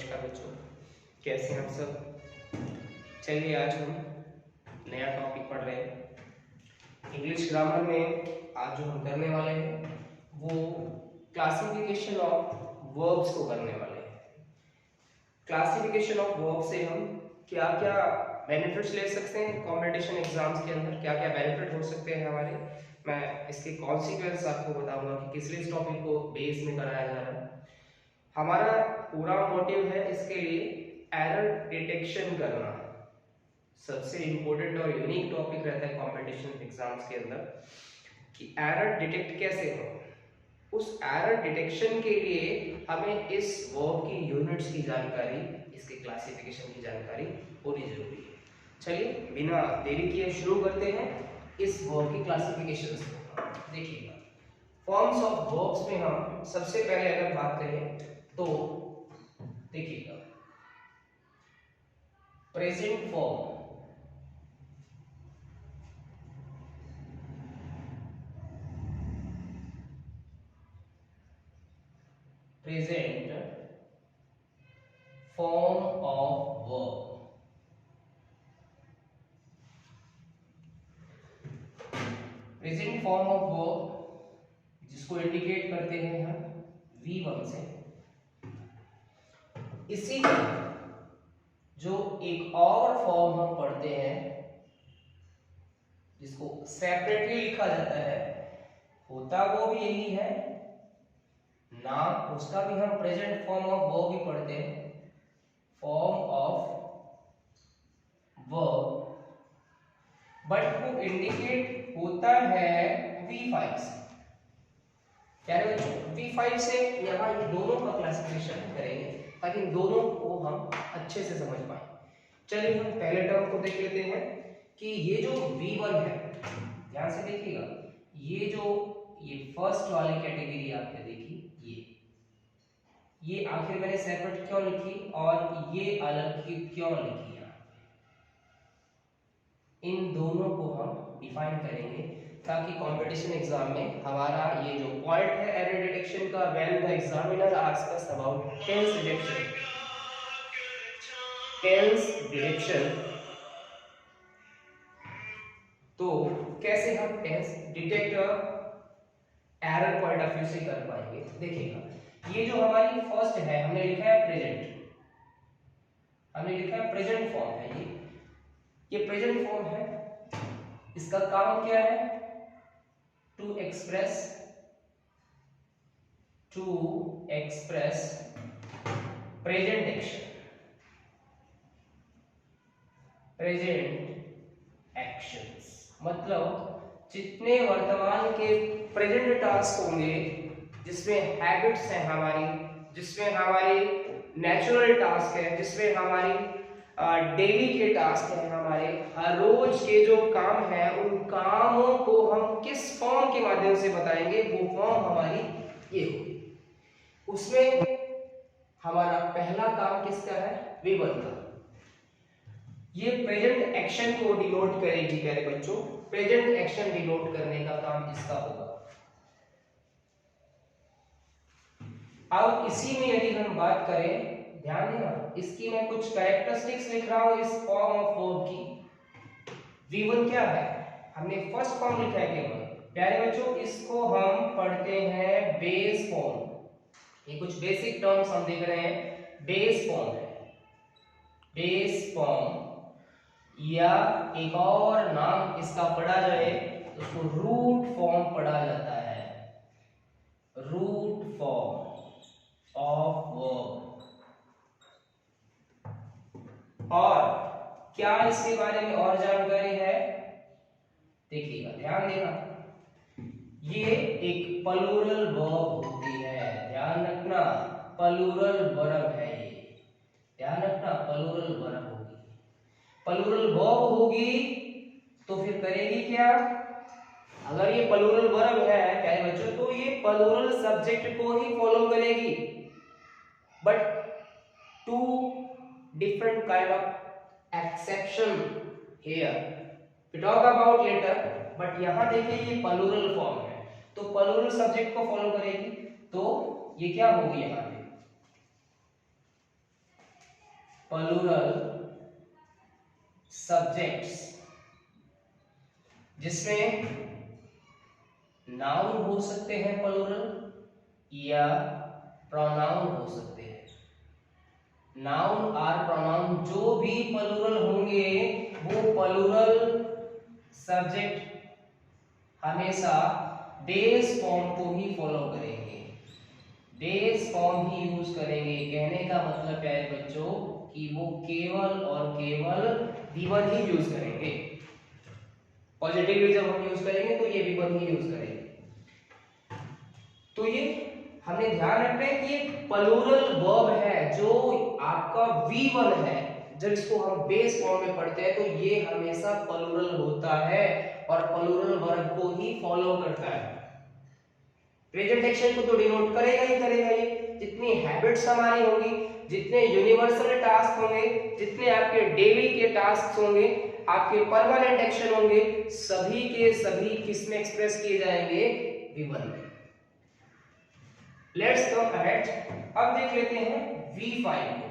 नमस्कार बच्चों, कैसे हैं आप सब। चलिए आज हम नया टॉपिक पढ़ रहे हैं इंग्लिश ग्रामर में। आज जो हम करने वाले हैं वो क्लासिफिकेशन ऑफ वर्ब्स को करने वाले हैं। क्लासिफिकेशन ऑफ वर्ब से हम क्या क्या बेनिफिट्स ले सकते हैं कंपटीशन एग्जाम्स के अंदर, क्या क्या बेनिफिट हो सकते हैं हमारे। मैं इसके कॉन्सिक्वेंस आपको बताऊंगा कि किस लिए इस टॉपिक को बेस में कराया जा रहा है। हमारा पूरा मोटिव है इसके लिए एरर डिटेक्शन करना। सबसे इंपॉर्टेंट और यूनिक टॉपिक रहता है कंपटीशन एग्जाम्स के अंदर कि एरर डिटेक्ट कैसे हो। उस एरर डिटेक्शन के लिए हमें इस वर्ब की यूनिट्स की जानकारी, इसके क्लासिफिकेशन की जानकारी होनी जरूरी है। चलिए बिना देरी किए शुरू करते हैं इस वर्ब की क्लासिफिकेशन को। देखिएगा, फॉर्म्स ऑफ वर्ब्स में हम सबसे पहले अगर बात करें तो देखिएगा, present form, present form of verb, present form of verb जिसको इंडिकेट करते हैं हम V1 से। इसी तरह जो एक और फॉर्म हम पढ़ते हैं जिसको सेपरेटली लिखा जाता है, होता वो भी यही है, नाम उसका भी हम प्रेजेंट फॉर्म ऑफ वर्ब ही पढ़ते हैं, फॉर्म ऑफ वर्ब, बट वो इंडिकेट होता है V5 से। क्या है बच्चों, V5 से यहाँ इन दोनों का क्लासिफिकेशन करेंगे ताकि इन दोनों को हम अच्छे से समझ पाए। चलिए हम पहले टर्म को देख लेते हैं कि ये जो V1 है, ध्यान से देखिएगा, ये फर्स्ट वाली कैटेगरी आपने देखी, ये आखिर मैंने सेपरेट क्यों लिखी और ये अलग क्यों लिखी है, इन दोनों को हम डिफाइन करेंगे ताकि कंपटीशन एग्जाम में हमारा ये जो पॉइंट है एरर डिटेक्शन का, when the examiner asks us about tense detection, तो कैसे हम tense detect error point of view से कर पाएंगे। देखिएगा, ये जो हमारी फर्स्ट है, हमने लिखा है प्रेजेंट, हमने लिखा है प्रेजेंट फॉर्म है, ये प्रेजेंट फॉर्म है। इसका काम क्या है, to express present action, present actions, मतलब जितने वर्तमान के प्रेजेंट टास्क होंगे जिसमें हैबिट्स हैं हमारी, जिसमें हमारी नेचुरल टास्क है, जिसमें हमारी डेली के टास्क हैं, हमारे हर रोज के जो काम हैं, उन कामों को हम किस फॉर्म के माध्यम से बताएंगे, वो फॉर्म हमारी ये होगी। उसमें हमारा पहला काम किसका है, V1 का। ये प्रेजेंट एक्शन को डिनोट करेगी प्यारे बच्चों, प्रेजेंट एक्शन डिनोट करने का काम इसका होगा। अब इसी में यदि हम बात करें, ध्यान देना, इसकी मैं कुछ कैरेक्टरिस्टिक्स लिख रहा हूं इस फॉर्म ऑफ वर्ब की। V1 क्या है, हमने फर्स्ट फॉर्म लिखा है केवल प्यारे बच्चों, इसको हम पढ़ते हैं बेस फॉर्म। ये कुछ बेसिक टर्म्स हम देख रहे हैं, बेस फॉर्म है, बेस फॉर्म, या एक और नाम इसका पढ़ा जाए तो उसको रूट फॉर्म पढ़ा जाता है, रूट फॉर्म ऑफ वर्ब। और क्या इसके बारे में और जानकारी है, देखिएगा, ध्यान देना, ये एक प्लूरल वर्ब होती है, ध्यान रखना, प्लूरल वर्ब है ये, ध्यान रखना, प्लूरल वर्ब होगी। प्लूरल वर्ब होगी तो फिर करेगी क्या, अगर ये प्लूरल वर्ब है प्यारे बच्चों तो ये प्लूरल सब्जेक्ट को ही फॉलो करेगी, but two different kind of exception here we talk about later, but यहां देखिए ये प्लूरल फॉर्म है तो प्लूरल सब्जेक्ट को फॉलो करेगी, तो ये क्या होगी, यहां पे प्लूरल सब्जेक्ट्स, जिसमें नाउन हो सकते हैं प्लूरल या प्रोनाउन हो सकते हैं। नाउन और प्रोनाउन जो भी प्लूरल होंगे वो प्लूरल सब्जेक्ट हमेशा बेस फॉर्म को ही फॉलो करेंगे, बेस फॉर्म ही यूज करेंगे। कहने का मतलब क्या है बच्चों कि वो केवल और केवल V1 ही यूज करेंगे। पॉजिटिवली जब हम यूज करेंगे तो ये V1 ही यूज करेंगे। तो ये हमने ध्यान रखना है कि ये प्लूरल वर्ब है जो आपका V1 है। जब इसको हम बेस फॉर्म में पढ़ते हैं तो ये हमेशा प्लूरल होता है और प्लूरल वर्ब को ही फॉलो करता है। प्रेजेंट एक्शन को तो डिनोट करेगा ही करेगा। ये जितनी हैबिट्स हमारी होंगी, जितने यूनिवर्सल टास्क होंगे, जितने आपके डेली के टास्क होंगे, आपके परमानेंट एक्शन होंगे, सभी के सभी किस में एक्सप्रेस किए जाएंगे? V1 में। Let's come ahead. अब देख लेते हैं V5 को।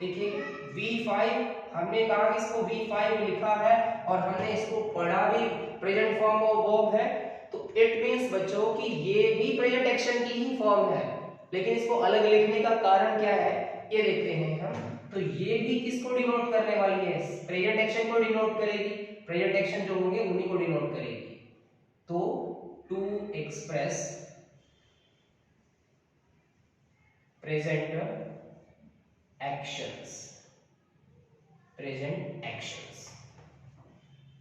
देखिए V5 हमने कहा कि इसको V5 लिखा है और हमने इसको पढ़ा भी, प्रेजेंट फॉर्म ऑफ वर्ब है, तो इट मींस बच्चों कि ये भी प्रेजेंट एक्शन की ही फॉर्म है, लेकिन इसको अलग लिखने का कारण क्या है ये देखते हैं हम। तो ये भी किसको डिनोट करने वाली है? प्रेजेंट एक्शन को डिनोट करेगी। प्रेजेंट एक्शन जो होंगे उन्हीं को डिनोट करेगी। तो to express present actions, present actions.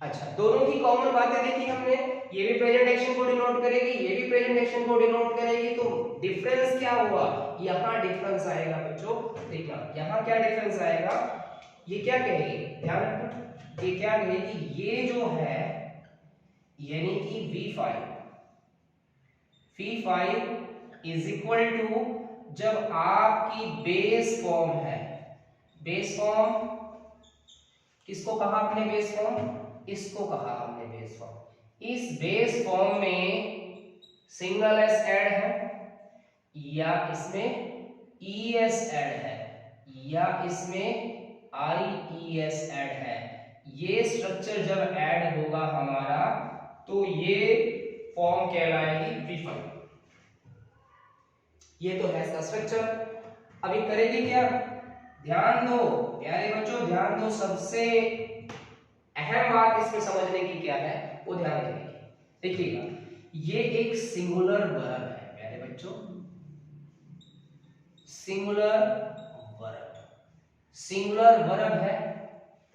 अच्छा, दोनों की कॉमन बातें देखी हमने। ये भी प्रेजेंट एक्शन को डिनोट करेगी, ये भी प्रेजेंट एक्शन को डिनोट करेगी। तो डिफरेंस क्या हुआ? यहां डिफरेंस आएगा बच्चों। देखना यहां क्या डिफरेंस आएगा। ये क्या कहेगी, ध्यान रखना, ये क्या कहेगी, ये जो है यानी कि V5 इज इक्वल टू, जब आपकी बेस फॉर्म है, बेस फॉर्म किसको कहा आपने? बेस फॉर्म इसको कहा हमने बेस फॉर्म। इस बेस फॉर्म में सिंगल एस ऐड है या इसमें ES ऐड है या इसमें IES ऐड है। ये स्ट्रक्चर जब ऐड होगा हमारा तो ये फॉर्म कहलाएगी V5। ये तो है इसका स्ट्रक्चर। अभी करेगी क्या? ध्यान दो प्यारे बच्चों, ध्यान दो। सबसे अहम बात इसमें समझने की क्या है वो ध्यान देंगे। देखिएगा ये एक सिंगुलर वर्ब है प्यारे बच्चों, सिंगुलर वर्ब। सिंगुलर वर्ब है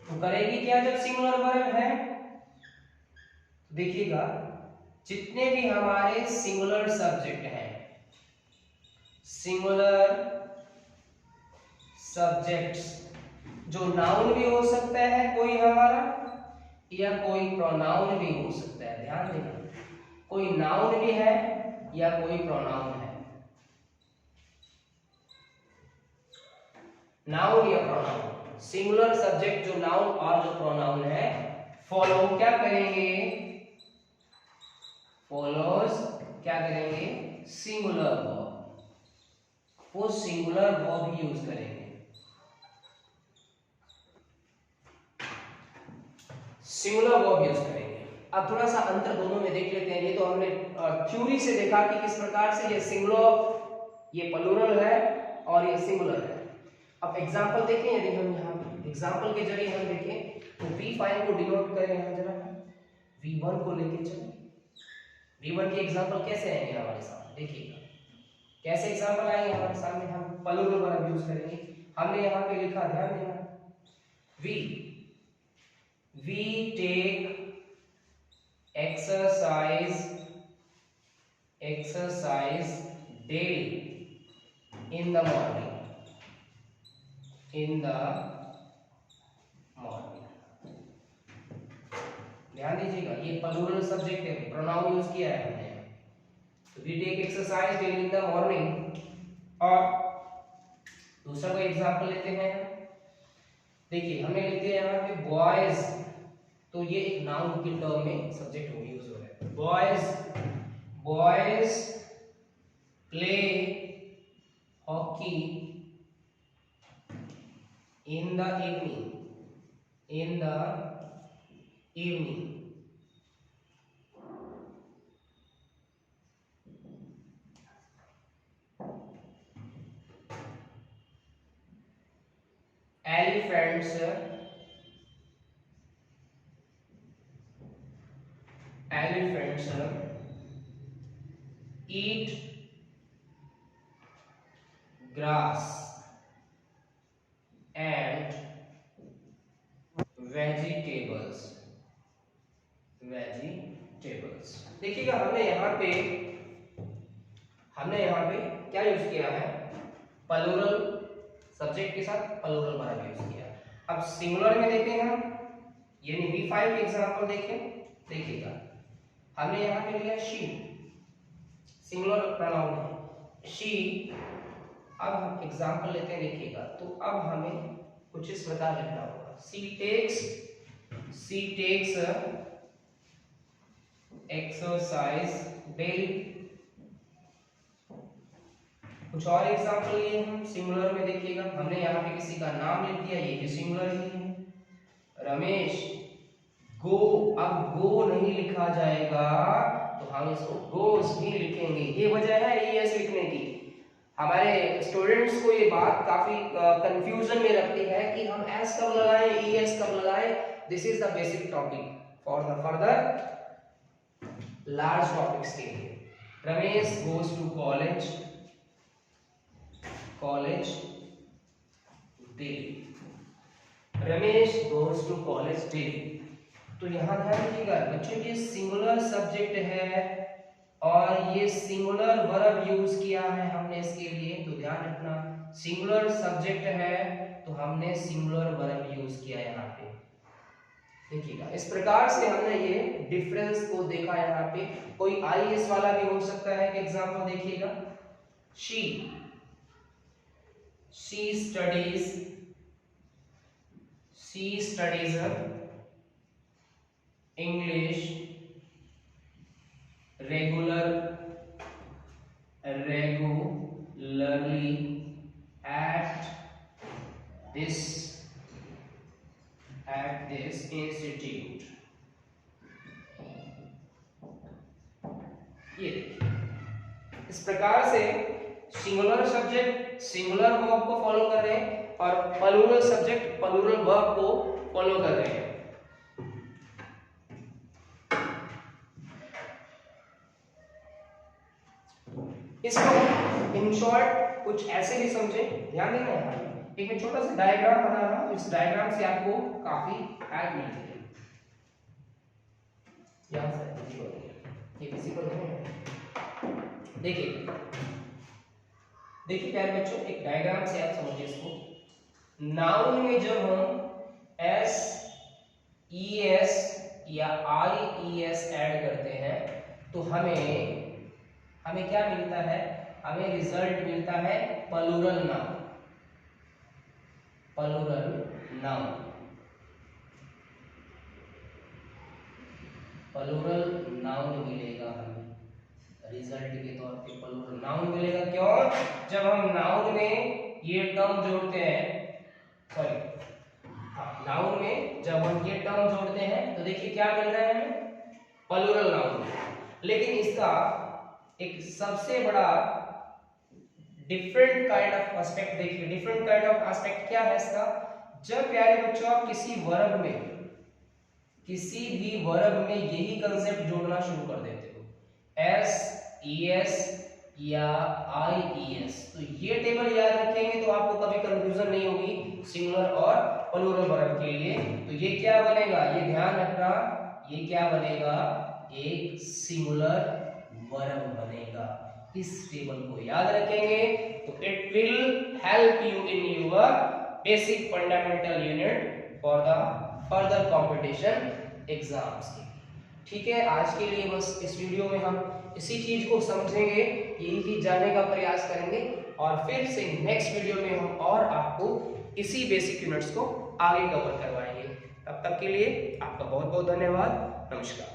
तो करेगी क्या? जब सिंगुलर वर्ब है देखिएगा जितने भी हमारे सिंगुलर सब्जेक्ट हैं, सिंगुलर सब्जेक्ट्स, जो नाउन भी हो सकता है कोई हमारा या कोई प्रोनाउन भी हो सकता है। ध्यान देना, कोई नाउन भी है या कोई प्रोनाउन है। नाउन या प्रोनाउन, सिंगुलर सब्जेक्ट जो नाउन और जो प्रोनाउन है, फॉलो क्या करेंगे? फॉलोज क्या करेंगे? Singular verb. वो सिंगुलर वर्ब ही यूज करेंगे। सिंगुलर वर्ब यूज करेंगे। अब थोड़ा सा अंतर दोनों में देख लेते हैं। ये तो हमने थ्योरी से देखा कि किस प्रकार से ये सिंगुलर, ये प्लूरल है और ये सिंगुलर है। अब एग्जांपल देखें, यदि हम यहाँ एग्जांपल के जरिए हम देखें तो V5 को डिनोट करें यहाँ जरा, V1 को लेके चलें। V1 के एग्जांपल कैसे आएंगे हमारे सामने? देखिएगा कैसे एग्जांपल आएंगे हमारे सामने। हम प्लूरल वर्ब यूज करेंगे। हमने यहाँ पे लिखा, ध्यान देना, we take exercise daily in the morning, in the morning। ध्यान दीजिएगा ये प्लूरल सब्जेक्ट है, प्रोनाउन यूज किया है हमने। तो we take exercise daily in the morning। और दूसरा कोई एग्जांपल लेते हैं। देखिए हमने लिख दिया यहाँ पे बॉयज, तो ये एक नाउन की टर्म में सब्जेक्ट हो यूज हो रहा है। Boys play hockey in the evening, in the evening. Elephants eat grass and vegetables. देखिएगा हमने यहाँ पे क्या यूज किया है, प्लूरल सब्जेक्ट के साथ प्लूरल वर्ब यूज किया। अब सिंगुलर में देखें हम, यानी V5 के एग्जांपल देखिएगा हमने यहाँ पे लिया शी, सिंगुलर प्रोनाउन है शी। अब हम एग्जांपल लेते हैं, देखिएगा तो अब हमें कुछ इस प्रकार लिखना होगा, शी टेक्स एक्सरसाइज डेली। कुछ और एग्जांपल लिए हम सिंगुलर में, देखिएगा हमने यहाँ पे किसी का नाम लिख दिया, ये भी सिंगुलर ही है, रमेश गो। अब गो नहीं लिखा जाएगा तो हम इसको गोस भी लिखेंगे। ये वजह है ईएस लिखने की। हमारे स्टूडेंट्स को ये बात काफी कंफ्यूजन में रखती है कि हम एस कब लगाएं, ईएस कब लगाएं। This is the basic topic for the further large topics के लिए। Ramesh goes to college daily, Ramesh goes to college daily. तो यहां ध्यान रखिएगा बच्चों, ये सिंगुलर सब्जेक्ट है और ये सिंगुलर वर्ब यूज किया है हमने इसके लिए, तो ध्यान रखना सिंगुलर सब्जेक्ट है तो हमने सिंगुलर वर्ब यूज किया यहाँ पे। देखिएगा इस प्रकार से हमने ये डिफरेंस को देखा। यहाँ पे कोई आईएस वाला भी हो सकता है कि एग्जांपल देखिएगा, she studies English regularly at this institute। ये इस प्रकार से सिंगुलर सब्जेक्ट सिंगुलर वर्ब को फॉलो कर रहे हैं और प्लूरल सब्जेक्ट प्लूरल वर्ब को फॉलो कर रहे हैं। इसको इन शॉर्ट कुछ ऐसे भी समझे, ध्यान देना है। एक मैं छोटा सा डायग्राम बना रहा हूं, इस डायग्राम से आपको काफी हेल्प मिलती है। यहां से ये फिजिकल है, देखिए प्यारे बच्चों, एक डायग्राम से आप समझिए इसको। नाउन में जब हम एस ई एस या आई ई एस ऐड करते हैं तो हमें क्या मिलता है, हमें रिजल्ट मिलता है प्लूरल नाउन मिलेगा हमें रिजल्ट के तौर पे प्लूरल नाउन मिलेगा। क्यों? जब हम नाउन में ये टर्म जोड़ते हैं, नाउन में जब हम ये टर्म जोड़ते हैं तो देखिए क्या मिल रहा है हमें, प्लूरल नाउन। लेकिन इसका एक सबसे बड़ा डिफरेंट काइंड ऑफ एस्पेक्ट देखिए, डिफरेंट काइंड ऑफ एस्पेक्ट क्या है इसका, जब प्यारे बच्चों आप किसी भी वर्ब में यही कंसेप्ट जोड़ना शुरू कर देते हो, एस ई एस या आई ई एस, तो ये टेबल याद रखेंगे तो आपको कभी कंफ्यूजन नहीं होगी सिंगुलर और प्लूरल वर्ब के लिए। तो ये क्या बनेगा, ये ध्यान रखना, ये क्या बनेगा, एक सिंगुलर वर्ब बनेगा। इस टेबल को याद रखेंगे तो it will help you in your basic fundamental unit for the further competition exams के। ठीक है, आज के लिए बस इस वीडियो में हम इसी चीज को समझेंगे, यही चीज जानने का प्रयास करेंगे और फिर से नेक्स्ट वीडियो में हम और आपको इसी बेसिक यूनिट्स को आगे कवर करवाएंगे। तब तक के लिए आपका बहुत बहुत धन्यवाद। नमस्कार।